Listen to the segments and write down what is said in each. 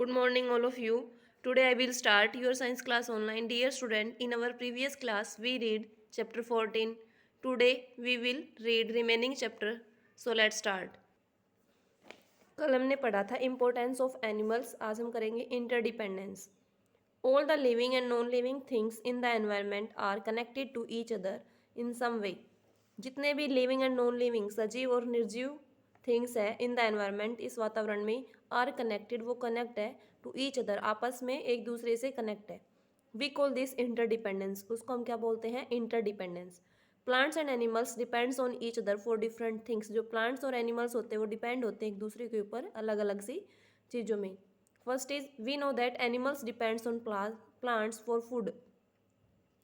Good morning, all of you. Today I will start your science class online. Dear student, in our previous class we read chapter 14. Today we will read remaining chapter. So let's start. कल हमने पढ़ा था importance of animals. आज हम करेंगे interdependence. All the living and non-living things in the environment are connected to each other in some way. जितने भी living and non living सजीव और निर्जीव थिंग्स है इन द एनवायरनमेंट इस वातावरण में आर कनेक्टेड वो कनेक्ट है टू ईच अदर आपस में एक दूसरे से कनेक्ट है. We call this interdependence. उसको हम क्या बोलते हैं? Interdependence. Plants and animals depends on each other for different things. जो प्लांट्स और एनिमल्स होते हैं वो डिपेंड होते हैं एक दूसरे के ऊपर अलग अलग सी चीज़ों में. First is we know that animals depends on plants for food.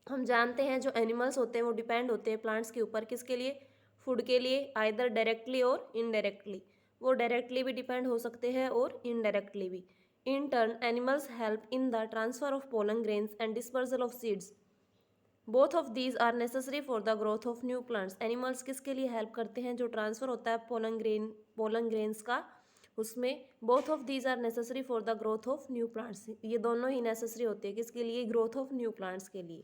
हम जानते हैं जो एनिमल्स होते हैं वो डिपेंड होते हैं प्लांट्स के ऊपर. किसके लिए? फूड के लिए. आइदर डायरेक्टली और इनडायरेक्टली. वो डायरेक्टली भी डिपेंड हो सकते हैं और इनडायरेक्टली भी. In turn animals help in the transfer of pollen grains and dispersal of seeds. Both of these are necessary for the growth of new plants. Animals किसके लिए हेल्प करते हैं? जो ट्रांसफर होता है पोलन ग्रेन्स का, उसमें both of these are necessary for the growth of new plants. ये दोनों ही नेसेसरी होते हैं किसके लिए? ग्रोथ ऑफ न्यू प्लांट्स के लिए.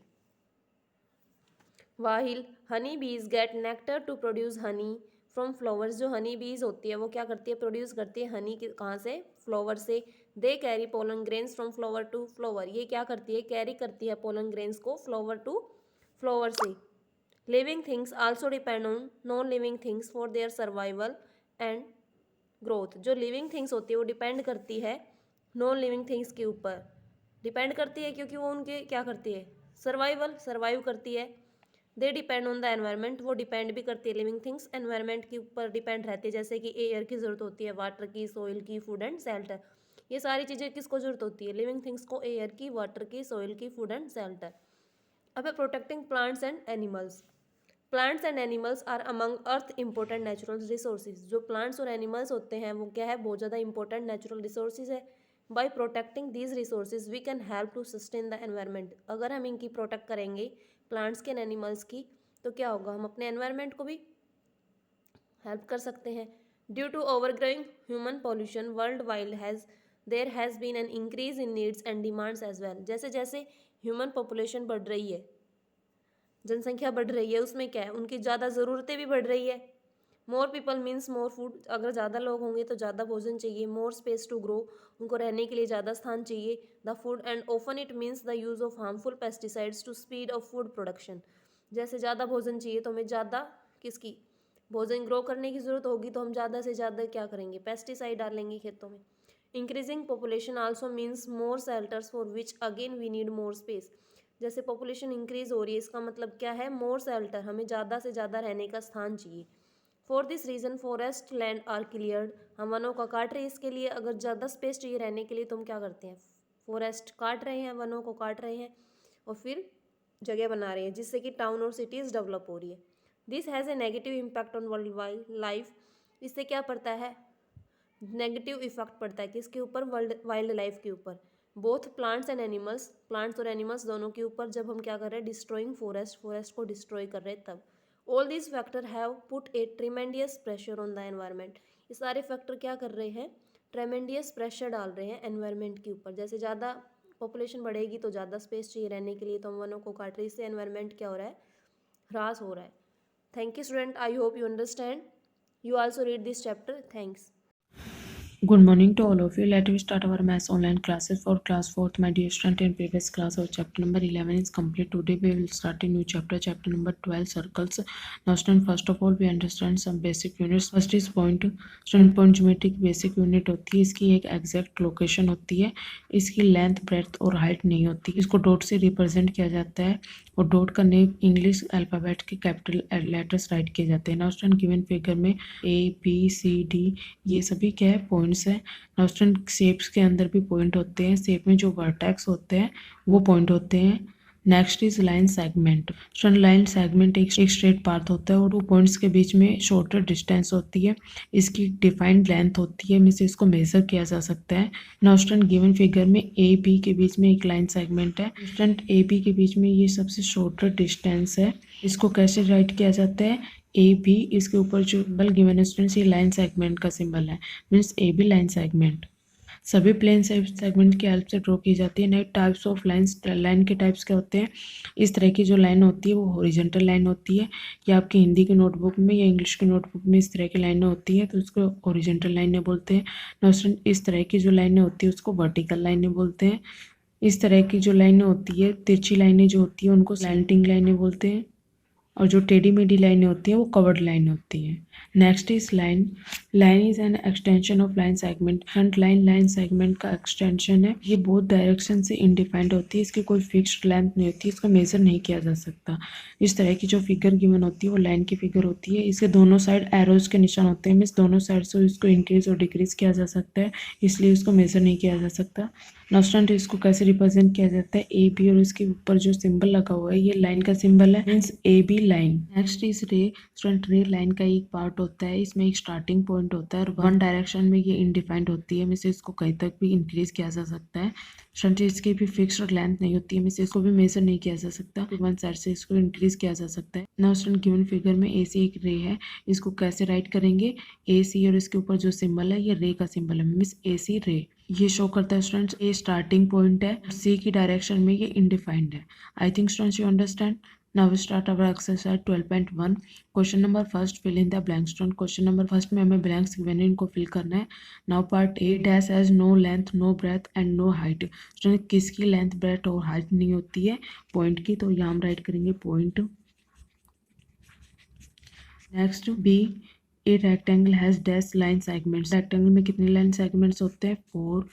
While honey bees get nectar to produce honey from flowers. जो हनी बीज होती है वो क्या करती है? प्रोड्यूस करती है हनी कहाँ से? फ्लावर से. They carry pollen grains from flower to flower. ये क्या करती है? कैरी करती है पोलन ग्रेन्स को फ्लावर टू फ्लावर से. Living things also depend on non living things for their survival and growth. जो लिविंग थिंग्स होती है वो डिपेंड करती है नॉन लिविंग थिंग्स के ऊपर. डिपेंड करती है क्योंकि वो उनके क्या करती है? सर्वाइव करती है. They depend on the environment. वो डिपेंड भी करती है लिविंग थिंग्स एनवायरनमेंट के ऊपर डिपेंड रहती है. जैसे कि एयर की ज़रूरत होती है, वाटर की, सॉइल की, फूड एंड शेल्टर. ये सारी चीज़ें किसको ज़रूरत होती है? लिविंग थिंग्स को. एयर की, वाटर की, सॉइल की, फूड एंड शेल्टर. अब है protecting plants and animals. Plants and animals are among earth important natural resources. जो प्लांट्स और एनिमल्स होते हैं वो क्या है? बहुत ज़्यादा इंपॉर्टेंट नेचुरल रिसोर्सेज है. By protecting these resources we can help to sustain the environment. अगर हम इनकी प्रोटेक्ट करेंगे प्लांट्स के एंड एनिमल्स की तो क्या होगा? हम अपने एनवायरनमेंट को भी हेल्प कर सकते हैं. Due to overgrowing human pollution worldwide there has been an increase in needs and demands as well. जैसे जैसे ह्यूमन पॉपुलेशन बढ़ रही है, जनसंख्या बढ़ रही है, उसमें क्या है? उनकी ज़्यादा ज़रूरतें भी बढ़ रही है. More people means more food. अगर ज़्यादा लोग होंगे तो ज़्यादा भोजन चाहिए. More space to grow. उनको रहने के लिए ज़्यादा स्थान चाहिए. The food and often it means the use of harmful pesticides to speed of food production. जैसे ज़्यादा भोजन चाहिए तो हमें ज़्यादा किसकी भोजन ग्रो करने की ज़रूरत होगी तो हम ज़्यादा से ज़्यादा क्या करेंगे? पेस्टिसाइड डालेंगे खेतों में. Increasing population also means more shelters for which again we need more space. जैसे पॉपुलेशन इंक्रीज हो रही है इसका मतलब क्या है? More shelter. हमें ज़्यादा से ज़्यादा रहने का स्थान चाहिए. For this reason forest land are cleared. हम वनों का काट रहे हैं इसके लिए. अगर ज़्यादा स्पेस चाहिए रहने के लिए तो हम क्या करते हैं? फॉरेस्ट काट रहे हैं, वनों को काट रहे हैं और फिर जगह बना रहे हैं जिससे कि टाउन और सिटीज़ डेवलप हो रही है. This has a negative impact on world wide life. इससे क्या पड़ता है? नेगेटिव इफेक्ट पड़ता है किसके ऊपर? वाइल्ड लाइफ के ऊपर. Both plants and animals, plants और एनिमल्स दोनों के ऊपर. जब हम क्या कर रहे हैं? डिस्ट्रॉइंग फॉरेस्ट को डिस्ट्रॉय कर रहे हैं तब. All this factor have put A tremendous pressure on the environment. ये सारे फैक्टर क्या कर रहे हैं? ट्रेमेंडियस प्रेशर डाल रहे हैं एनवायरनमेंट के ऊपर. जैसे ज़्यादा पॉपुलेशन बढ़ेगी तो ज़्यादा स्पेस चाहिए रहने के लिए तो हम वनों को काट रहे हैं. इससे एनवायरनमेंट क्या हो रहा है? ह्रास हो रहा है. Thank you student. I hope you understand. You also read this chapter. Thanks. Good morning to all of you. Let me start our maths online classes for class 4th. My dear student, in previous class our chapter number 11 is complete. Today we will start a new chapter number 12, circles. Now student, first of all we understand some basic units. First is point. Student, point geometry की basic unit होती है. इसकी एक exact location होती है. इसकी length, breadth और height नहीं होती. इसको डॉट से रिप्रेजेंट किया जाता है और डॉट का नेम इंग्लिश अल्फ़ाबेट के कैपिटल लेटर्स राइट किए जाते हैं. नाउ स्टूडेंट, गिवन फिगर में ABCD ये सभी क्या है? पॉइंट्स है. नाउ स्टूडेंट, शेप्स के अंदर भी पॉइंट होते हैं. शेप में जो वर्टेक्स होते हैं वो पॉइंट होते हैं. Next is line segment. Student, line segment एक स्ट्रेट पाथ होता है और 2 पॉइंट्स के बीच में शॉर्टर डिस्टेंस होती है. इसकी डिफाइंड लेंथ होती है, मीन्स इसको मेजर किया जा सकता है. नाउ स्टूडेंट, गिवन फिगर में AB के बीच में एक लाइन सेगमेंट है. स्टूडेंट, AB के बीच में ये सबसे शॉर्टर डिस्टेंस है. इसको कैसे राइट किया जाता है? AB, इसके ऊपर जो सिंबल गिवन है स्टूडेंट्स, ये लाइन सेगमेंट का सिंबल है, मीन्स AB लाइन सेगमेंट. सभी प्लेन सेगमेंट की हेल्प से ड्रॉ की जाती है। नए टाइप्स ऑफ लाइंस, लाइन के टाइप्स क्या होते हैं? इस तरह की जो लाइन होती है वो हॉरिजॉन्टल लाइन होती है। या आपकी हिंदी की नोटबुक में या इंग्लिश की नोटबुक में इस तरह की लाइनें होती है तो उसको हॉरिजॉन्टल लाइनें बोलते हैं। नेक्स्ट, इस तरह की जो लाइनें होती है उसको वर्टिकल लाइनें बोलते हैं। इस तरह की जो लाइनें होती है, तिरछी लाइनें जो होती है उनको स्लैंटिंग लाइनें बोलते हैं। और जो टेढ़ी मेढ़ी लाइनें होती हैं वो कवर्ड लाइन होती है। Next is line. Line is an extension of line segment. Front line line segment का एक्सटेंशन है। ये बहुत डायरेक्शन से इनडिफाइंड होती है, इसकी कोई फिक्स्ड लेंथ नहीं होती, इसको मेजर नहीं किया जा सकता। इस तरह की जो फिगर गिवन होती है वो लाइन की फिगर होती है। इसके दोनों साइड एरोज के निशान होते हैं, मीन्स दोनों साइड से इसको इंक्रीज और डिक्रीज किया जा सकता है, इसलिए इसको मेजर नहीं किया जा सकता। नॉस्टेंट इसको कैसे रिप्रेजेंट किया जाता है? ए बी, और इसके ऊपर जो सिंबल लगा हुआ है ये लाइन का सिंबल है, means A B line. Next is ray. Student, ray line का एक पार्ट होता है, इसमें एक स्टार्टिंग पॉइंट होता है और वन डायरेक्शन में ये इनडिफाइंड होती है, मीन्स इसको कहीं तक भी इंक्रीज किया जा सकता है। स्टूडेंट, इसकी भी फिक्स्ड लेंथ नहीं होती है, मीन्स इसको भी मेजर नहीं किया जा सकता, वन साइड से इसको इंक्रीज किया जा सकता है। नाउ स्टूडेंट, गिवन फिगर में ए सी एक रे है, इसको कैसे राइट करेंगे? ए सी और इसके ऊपर जो सिंबल है ये रे का सिंबल है, मीन्स ए सी रे। ये शो करता है स्टूडेंट्स ए स्टार्टिंग पॉइंट है, सी की डायरेक्शन में ये इनडिफाइंड है। I think students you understand. Now we start our exercise 12.1। Question number first, fill in the blanks. Student, question number first में हमें ब्लैंक्स गिवन है, इनको फिल करना है। Now part A, dash has no length no breadth and no height. Student, किसकी length breadth और height नहीं होती है? पॉइंट की, तो यहाँ हम राइट करेंगे point. Next B, a rectangle has dash line segments. Rectangle में कितने लाइन सेगमेंट्स होते हैं? 4।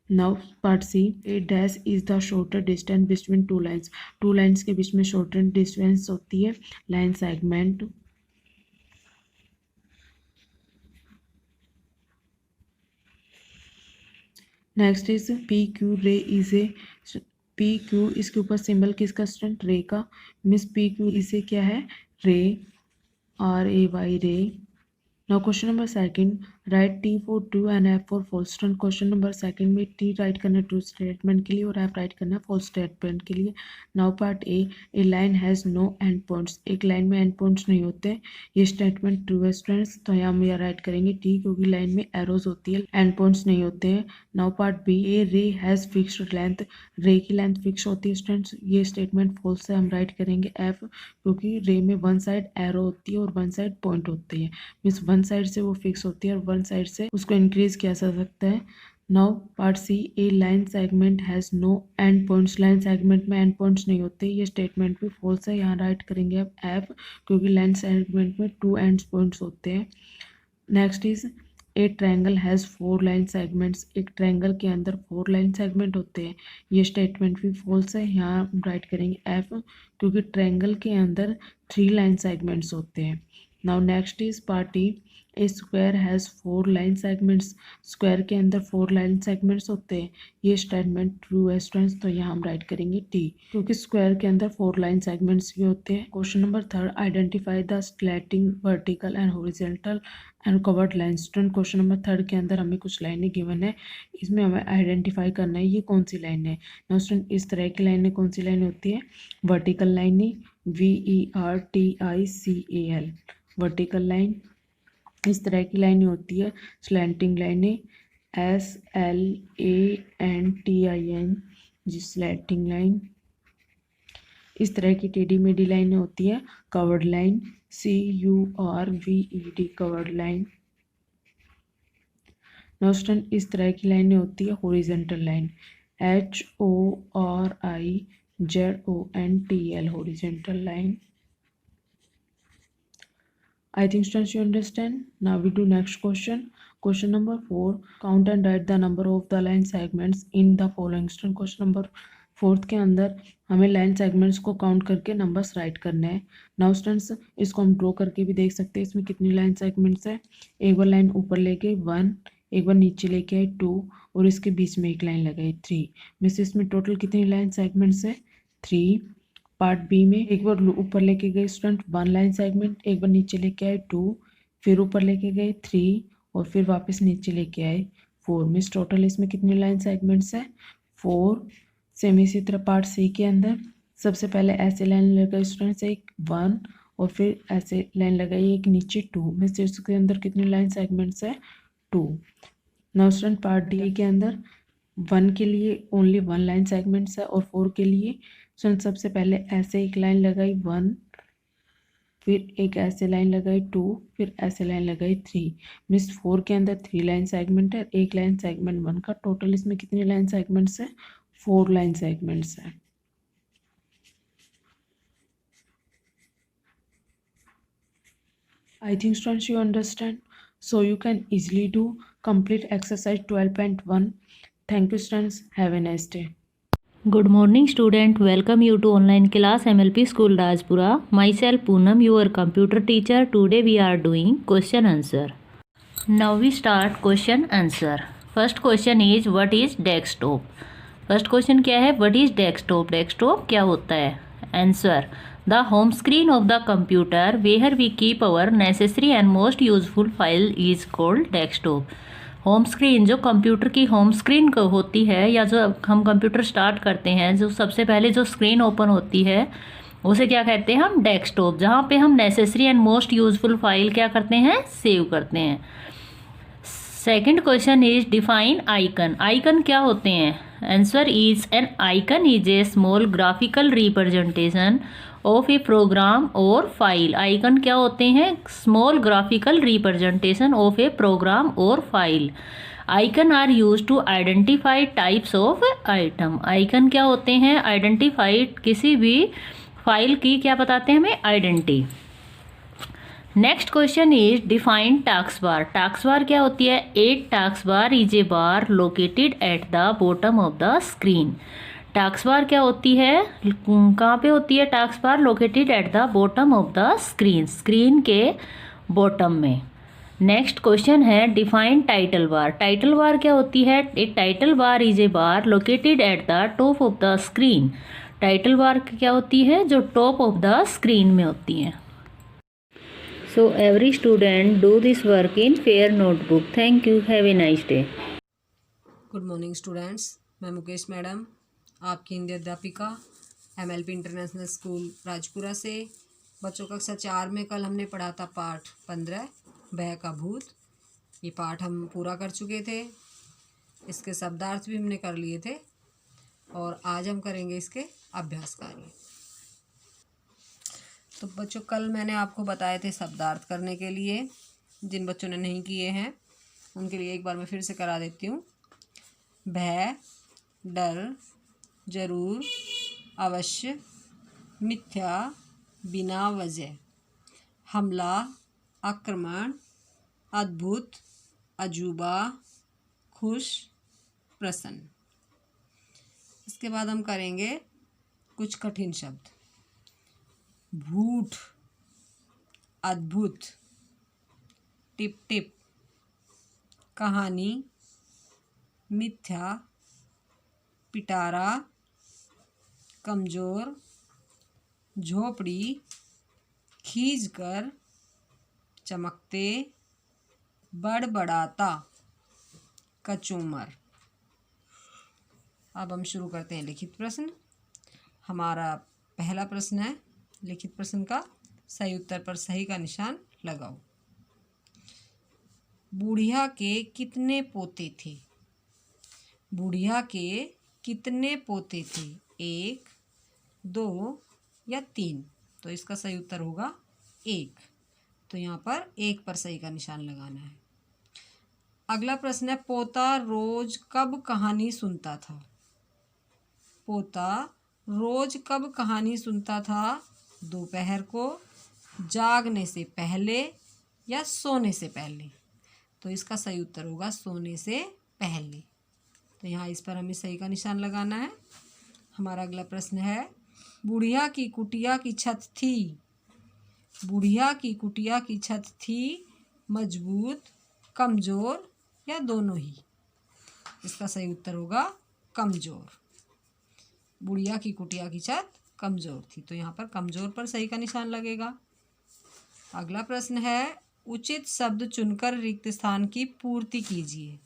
Now part C, a dash is the shorter distance between two lines. Two lines के बीच में शॉर्टर डिस्टेंस होती है line segment. Next is P Q, ray is a, P Q इसके ऊपर सिंबल किसका? स्टूडेंट, रे का, मिस पी क्यू इसे क्या है? Ray, R A Y, ray. Now question number second, write T for true and F for false. Student, question number second में T write करना है ट्रू स्टेटमेंट के लिए और एफ राइट करना है फॉल्स स्टेटमेंट के लिए। Now part A line has no end points. एक लाइन में एंड पॉइंट्स नहीं होते, ये स्टेटमेंट ट्रू है स्टूडेंट्स, तो यहाँ हम राइट करेंगे टी, क्योंकि लाइन में एरोज होती है, एंड पॉइंट्स नहीं होते हैं। नाउ पार्ट बी, ए रे हैज़ फिक्स्ड लेंथ। रे की लेंथ फिक्स होती है स्टूडेंट्स, ये स्टेटमेंट फॉल्स है, हम राइट करेंगे एफ, क्योंकि रे में वन साइड एरो होती है और वन साइड पॉइंट होती है, मीन्स वन साइड से वो फिक्स होती है और वन साइड से उसको इंक्रीज किया जा सकता है। Now part C, a line segment has no end points. Line segment में एंड पॉइंट्स नहीं होते, ये स्टेटमेंट भी फॉल्स है, यहाँ राइट करेंगे अब एफ, क्योंकि लाइन सेगमेंट में टू एंड पॉइंट्स होते हैं। Next is a triangle has 4 line segments. एक ट्रायंगल के अंदर 4 लाइन सेगमेंट होते हैं, ये स्टेटमेंट भी फॉल्स है, यहाँ हम राइट करेंगे एफ, क्योंकि ट्रायंगल के अंदर 3 लाइन सेगमेंट्स होते हैं। Now next is part E, A square has 4 line segments. Square के अंदर 4 लाइन सेगमेंट्स होते हैं, ये स्टेटमेंट ट्रू है स्टूडेंट्स, तो यहाँ हम राइट करेंगे टी, क्योंकि स्क्वायर के अंदर 4 लाइन सेगमेंट्स भी होते हैं। Question number third, identify the slanting vertical and horizontal and curved line. Student, question number third के अंदर हमें कुछ लाइनें गिवन है, इसमें हमें आइडेंटिफाई करना है ये कौन सी लाइन है। नाउ स्टूडेंट, इस तरह की लाइनें कौन सी लाइन होती है? वर्टिकल लाइनें, VERTICAL, वर्टिकल लाइन। इस तरह की लाइनें होती है स्लैंटिंग लाइनें, SLANTIN, जी स्लैंटिंग लाइन। इस तरह की टेढ़ी मेढ़ी लाइनें होती है covered line, CURVED, covered line. Now student, इस तरह की लाइनें होती है horizontal line, HORIZONTL, horizontal line. I think students you understand. Now we do next question. Question number 4. Count and write the number of the line segments in the following. Student, question number 4 के अंदर हमें line segments को count करके numbers right करने हैं। Now students, इसको हम draw करके भी देख सकते हैं, इसमें कितनी लाइन सेगमेंट्स है। एक बार लाइन ऊपर लेके 1, एक बार नीचे लेके आए 2, और इसके बीच में एक लाइन लगाई 3, मीन्स इसमें टोटल कितनी लाइन सेगमेंट्स है? 3। पार्ट बी में एक बार ऊपर लेके गए स्टूडेंट 1 लाइन सेगमेंट, एक बार नीचे लेके आए 2, फिर ऊपर लेके गए 3, और फिर वापस नीचे लेके आए 4, मीन्स टोटल इसमें कितनी लाइन सेगमेंट्स है? 4। सेम इसी तरह पार्ट सी के अंदर सबसे पहले ऐसे लाइन लगाई स्टूडेंट्स एक 1, और फिर ऐसे लाइन लगाई एक नीचे 2, मीन्स इसके अंदर कितनी लाइन सेगमेंट्स है? 2। नाउ स्टूडेंट पार्ट डी के अंदर 1 के लिए ओनली 1 लाइन सेगमेंट्स है और 4 के लिए स्टूडेंट सबसे पहले ऐसे एक लाइन लगाई 1, फिर एक ऐसे लाइन लगाई 2, फिर ऐसे लाइन लगाई 3। मीन्स 4 के अंदर 3 लाइन सेगमेंट है, एक लाइन सेगमेंट 1 का। टोटल इसमें कितनी लाइन सेगमेंट्स है? 4 लाइन सेगमेंट्स है। I think students you understand. So you can easily do complete exercise 12.1. Thank you students. Have a nice day. Good morning student, welcome you to online class MLP School Rajpura. Myself Poonam, your computer teacher. Today we are doing question answer. Now we start question answer. First question is what is desktop? First question क्या है? What is desktop? Desktop क्या होता है? Answer: the home screen of the computer where we keep our necessary and most useful file is called desktop. Home screen, जो computer की home screen होती है या जो हम कंप्यूटर स्टार्ट करते हैं, जो सबसे पहले जो स्क्रीन ओपन होती है उसे क्या कहते हैं हम? डेस्कटॉप। जहाँ पे हम necessary and most useful file क्या करते हैं? सेव करते हैं। Second question is define icon. Icon क्या होते हैं? Answer is an icon is a small graphical representation of a program और फाइल। आइकन क्या होते हैं? Small graphical representation of a program और file. Icon are use to identify types of item. Icon क्या होते हैं? आइडेंटिफाई, किसी भी फाइल की क्या बताते हैं हमें? Identity. Next question is define taskbar. Taskbar क्या होती है? A taskbar is a bar located at the bottom of the screen. Taskbar क्या होती है? कहाँ पे होती है taskbar? Located at the bottom of the screen, screen के बॉटम में। नेक्स्ट क्वेश्चन है define title bar. Title bar क्या होती है? A title bar is a bar located at the top of the screen. Title bar क्या होती है? जो टॉप ऑफ द स्क्रीन में होती है। So every student do this work in fair notebook. Thank you. Have a nice day. Good morning students, मैं Mukesh madam, आपकी हिंदी अध्यापिका MLP इंटरनेशनल स्कूल राजपुरा से। बच्चों कक्षा 4 में कल हमने पढ़ा था पाठ 15 भय का भूत। ये पाठ हम पूरा कर चुके थे, इसके शब्दार्थ भी हमने कर लिए थे और आज हम करेंगे इसके अभ्यास कार्य। तो बच्चों कल मैंने आपको बताए थे शब्दार्थ करने के लिए, जिन बच्चों ने नहीं किए हैं उनके लिए एक बार मैं फिर से करा देती हूँ। भय, डर, जरूर, अवश्य, मिथ्या, बिना वजह, हमला, आक्रमण, अद्भुत, अजूबा, खुश, प्रसन्न। इसके बाद हम करेंगे कुछ कठिन शब्द। भूठ, अद्भुत, टिप टिप, कहानी, मिथ्या, पिटारा, कमज़ोर, झोपड़ी, खींचकर, चमकते, बड़बड़ाता, कचूमर। अब हम शुरू करते हैं लिखित प्रश्न। हमारा पहला प्रश्न है, लिखित प्रश्न का सही उत्तर पर सही का निशान लगाओ। बुढ़िया के कितने पोते थे? बुढ़िया के कितने पोते थे? 1, 2 या 3? तो इसका सही उत्तर होगा 1। तो यहाँ पर 1 पर सही का निशान लगाना है। अगला प्रश्न है, पोता रोज कब कहानी सुनता था? पोता रोज कब कहानी सुनता था? दोपहर को, जागने से पहले या सोने से पहले? तो इसका सही उत्तर होगा सोने से पहले। तो यहाँ इस पर हमें सही का निशान लगाना है। हमारा अगला प्रश्न है, बुढ़िया की कुटिया की छत थी। बुढ़िया की कुटिया की छत थी मजबूत, कमज़ोर या दोनों ही? इसका सही उत्तर होगा कमज़ोर। बुढ़िया की कुटिया की छत कमज़ोर थी, तो यहाँ पर कमज़ोर पर सही का निशान लगेगा। अगला प्रश्न है, उचित शब्द चुनकर रिक्त स्थान की पूर्ति कीजिए।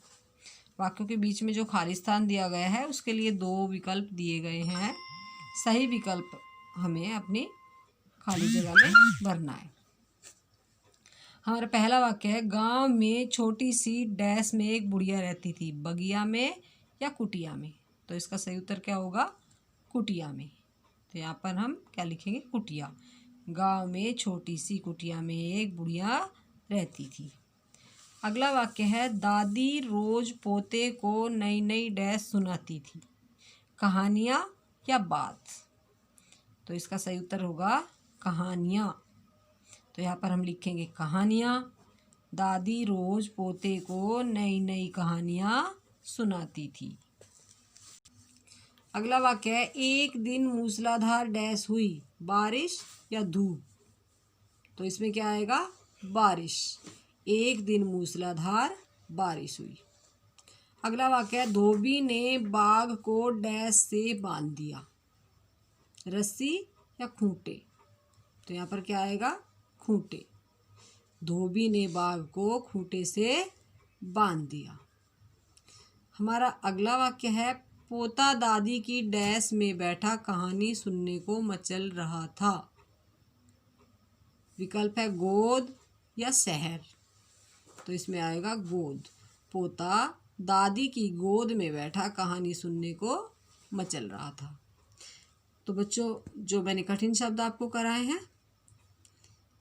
वाक्यों के बीच में जो खाली स्थान दिया गया है उसके लिए 2 विकल्प दिए गए हैं। सही विकल्प हमें अपनी खाली जगह में भरना है। हमारा पहला वाक्य है, गांव में छोटी सी डैश में एक बुढ़िया रहती थी, बगिया में या कुटिया में। तो इसका सही उत्तर क्या होगा? कुटिया में। तो यहाँ पर हम क्या लिखेंगे? कुटिया। गांव में छोटी सी कुटिया में एक बुढ़िया रहती थी। अगला वाक्य है, दादी रोज पोते को नई नई डैश सुनाती थी, कहानियाँ या बात। तो इसका सही उत्तर होगा कहानियाँ। तो यहाँ पर हम लिखेंगे कहानियाँ। दादी रोज पोते को नई नई कहानियाँ सुनाती थी। अगला वाक्य है, एक दिन मूसलाधार डैश हुई, बारिश या धूप। तो इसमें क्या आएगा? बारिश। एक दिन मूसलाधार बारिश हुई। अगला वाक्य है, धोबी ने बाघ को डैश से बांध दिया, रस्सी या खूंटे। तो यहाँ पर क्या आएगा? खूंटे। धोबी ने बाघ को खूंटे से बांध दिया। हमारा अगला वाक्य है, पोता दादी की डैश में बैठा कहानी सुनने को मचल रहा था। विकल्प है गोद या शहर। तो इसमें आएगा गोद। पोता दादी की गोद में बैठा कहानी सुनने को मचल रहा था। तो बच्चों, जो मैंने कठिन शब्द आपको कराए हैं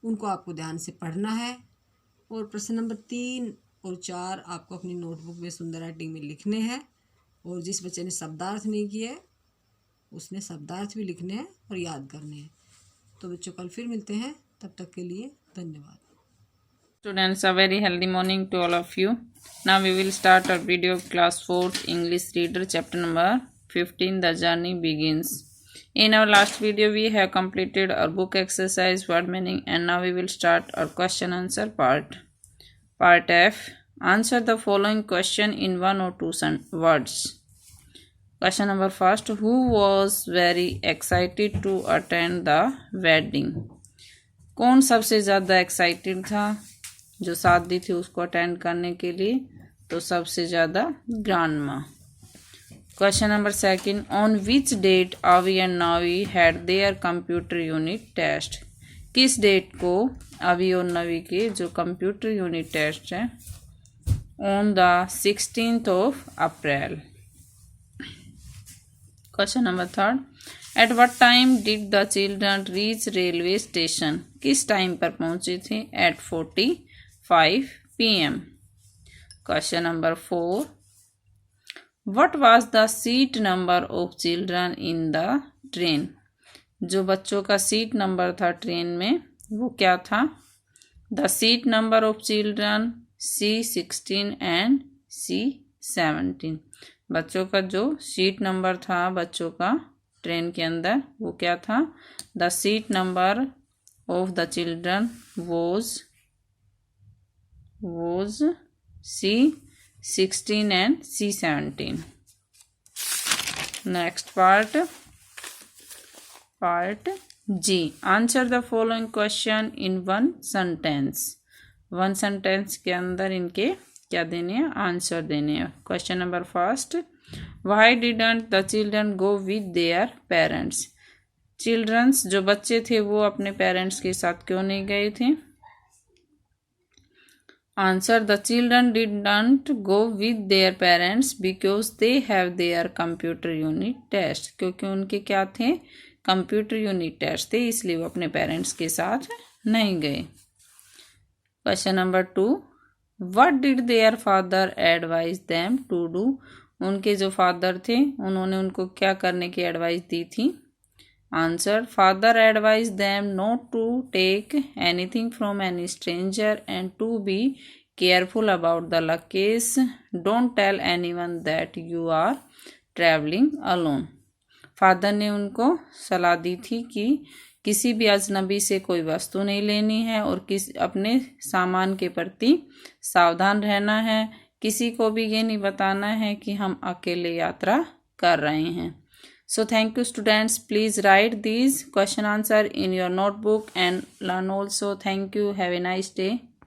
उनको आपको ध्यान से पढ़ना है और प्रश्न नंबर 3 और 4 आपको अपनी नोटबुक में सुंदर राइटिंग में लिखने हैं। और जिस बच्चे ने शब्दार्थ नहीं किए उसने शब्दार्थ भी लिखने हैं और याद करने हैं। तो बच्चों, कल फिर मिलते हैं, तब तक के लिए धन्यवाद। Students, a very healthy morning to all of you. Now we will start our video of class 4th English reader chapter number 15, The Journey Begins. In our last video we have completed our book exercise word meaning, and now we will start our question answer part. Part F. Answer the following question in 1 or 2 words. Question number first. Who was very excited to attend the wedding? कौन सबसे ज़्यादा excited था जो शादी थी उसको attend करने के लिए? तो सबसे ज़्यादा grandma. Question number second. On which date Avi and Navi had their computer unit test? किस डेट को अवी और नवी के जो कंप्यूटर यूनिट टेस्ट है? On the 16th of April. Question number third. At what time did the children reach railway station? किस time पर पहुंचे थे? At 45 PM. Question number 4. What was the seat number of children in the train? जो बच्चों का seat number था train में वो क्या था? The seat number of children C16 and C17. बच्चों का जो सीट नंबर था बच्चों का ट्रेन के अंदर वो क्या था? The seat number of the children was C16 and C17. Next part G. Answer the following question in 1 sentence. 1 sentence के अंदर इनके क्या देने हैं? आंसर देने हैं। Question number first. Why didn't the children go with their parents? Childrens जो बच्चे थे वो अपने पेरेंट्स के साथ क्यों नहीं गए थे? Answer. The children didn't go with their parents because they have their computer unit test. क्योंकि उनके क्या थे? कंप्यूटर यूनिट टेस्ट थे, इसलिए वो अपने पेरेंट्स के साथ नहीं गए। Question number 2. What did their father advise them to do? उनके जो फादर थे उन्होंने उनको क्या करने की एडवाइस दी थी? Answer. Father advise them not to take anything from any stranger and to be careful about the luggage. Don't tell anyone that you are travelling alone. Father ने उनको सलाह दी थी कि किसी भी अजनबी से कोई वस्तु नहीं लेनी है और अपने सामान के प्रति सावधान रहना है। किसी को भी ये नहीं बताना है कि हम अकेले यात्रा कर रहे हैं। So thank you students. Please write these question answer in your notebook and learn also. Thank you. Have a nice day.